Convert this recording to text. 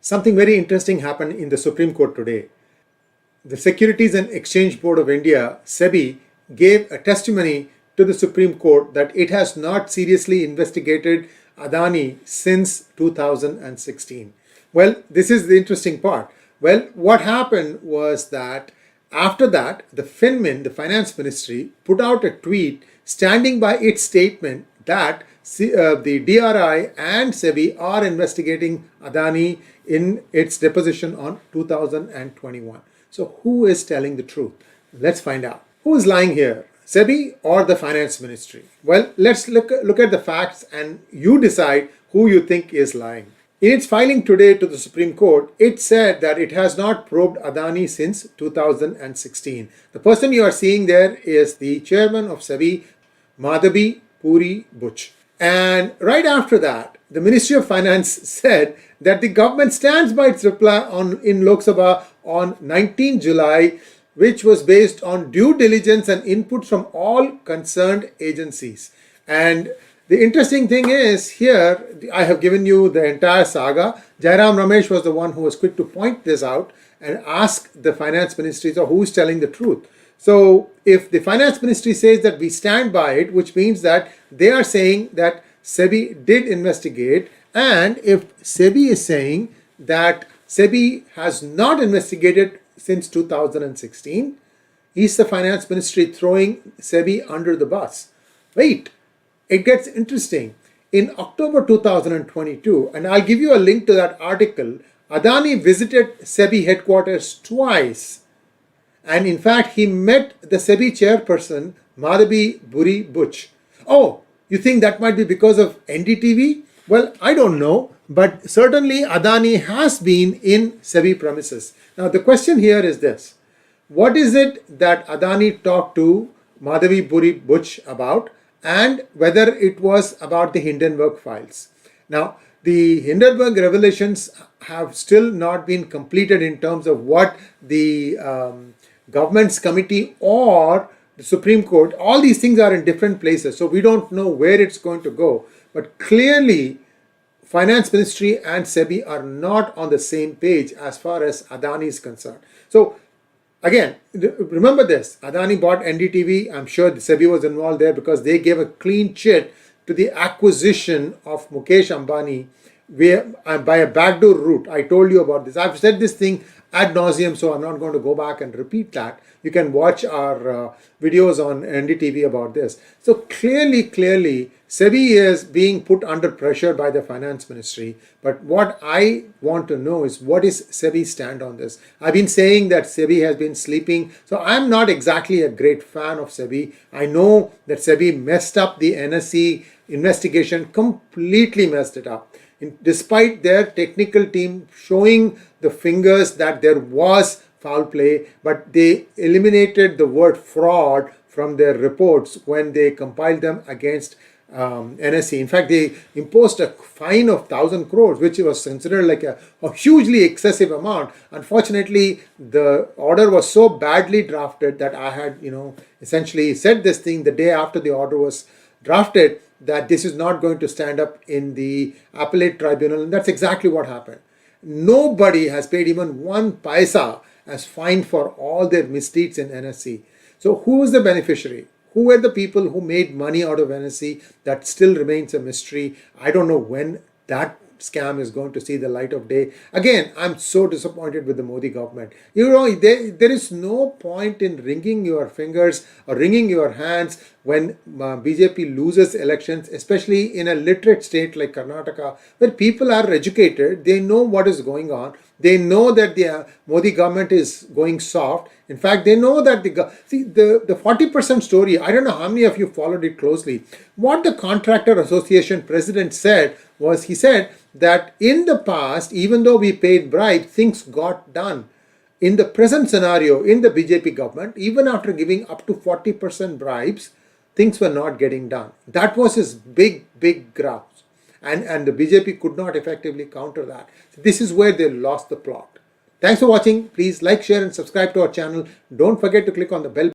Something very interesting happened in the Supreme Court today. The Securities and Exchange Board of India, SEBI, gave a testimony to the Supreme Court that it has not seriously investigated Adani since 2016. Well, this is the interesting part. Well, what happened was that after that, the FinMin, the finance ministry, put out a tweet standing by its statement that the DRI and SEBI are investigating Adani in its deposition on 2021. So who is telling the truth? Let's find out. Who is lying here? SEBI or the finance ministry? Well, let's look at the facts and you decide who you think is lying. In its filing today to the Supreme Court, it said that it has not probed Adani since 2016. The person you are seeing there is the chairman of SEBI, 𝙒𝙗𝙂𝙦𝙬𝙤. And right after that, the Ministry of Finance said that the government stands by its reply in Lok Sabha on 19 July, which was based on due diligence and input from all concerned agencies. And the interesting thing is here, I have given you the entire saga. Jairam Ramesh was the one who was quick to point this out and ask the finance ministry, so who is telling the truth? So if the finance ministry says that we stand by it, which means that they are saying that SEBI did investigate, and if SEBI is saying that SEBI has not investigated since 2016, is the finance ministry throwing SEBI under the bus? Wait, it gets interesting. In October 2022, and I'll give you a link to that article, Adani visited SEBI headquarters twice. And in fact, he met the SEBI chairperson, 𝙒𝙗𝙂𝙦𝙬𝙤. Oh, you think that might be because of NDTV? Well, I don't know, but certainly Adani has been in SEBI premises. Now, the question here is this. What is it that Adani talked to 𝙒𝙗𝙂𝙦𝙬𝙤 about, and whether it was about the Hindenburg files? Now, the Hindenburg revelations have still not been completed in terms of what the government's committee or the Supreme Court, all these things are in different places, so we don't know where it's going to go. But clearly, Finance Ministry and SEBI are not on the same page as far as Adani is concerned. So again, remember this, Adani bought NDTV. I'm sure the SEBI was involved there because they gave a clean chit to the acquisition of Mukesh Ambani by a backdoor route. I told you about this. I've said this thing ad nauseum, so I'm not going to go back and repeat that. You can watch our videos on NDTV about this. So clearly, SEBI is being put under pressure by the finance ministry. But what I want to know is, what is SEBI's stand on this? I've been saying that SEBI has been sleeping. So I'm not exactly a great fan of SEBI. I know that SEBI messed up the NSE investigation, completely messed it up. Despite their technical team showing the fingers that there was foul play, but they eliminated the word fraud from their reports when they compiled them against NSE. In fact, they imposed a fine of 1,000 crores, which was considered like a hugely excessive amount. Unfortunately, the order was so badly drafted that I had, essentially said this thing the day after the order was drafted, that this is not going to stand up in the appellate tribunal, and that's exactly what happened. Nobody has paid even 1 paisa as fine for all their misdeeds in NSE. So who is the beneficiary? Who were the people who made money out of NSE? That still remains a mystery. I don't know when that scam is going to see the light of day. Again, I'm so disappointed with the Modi government. There is no point in wringing your fingers or wringing your hands when BJP loses elections, especially in a literate state like Karnataka, where people are educated, they know what is going on. They know that the Modi government is going soft. In fact, they know that the 40% story, I don't know how many of you followed it closely. What the Contractor Association president said was, he said that in the past, even though we paid bribes, things got done. In the present scenario, in the BJP government, even after giving up to 40% bribes, things were not getting done. That was his big grasp. And the BJP could not effectively counter that. This is where they lost the plot. Thanks for watching. Please like, share and subscribe to our channel. Don't forget to click on the bell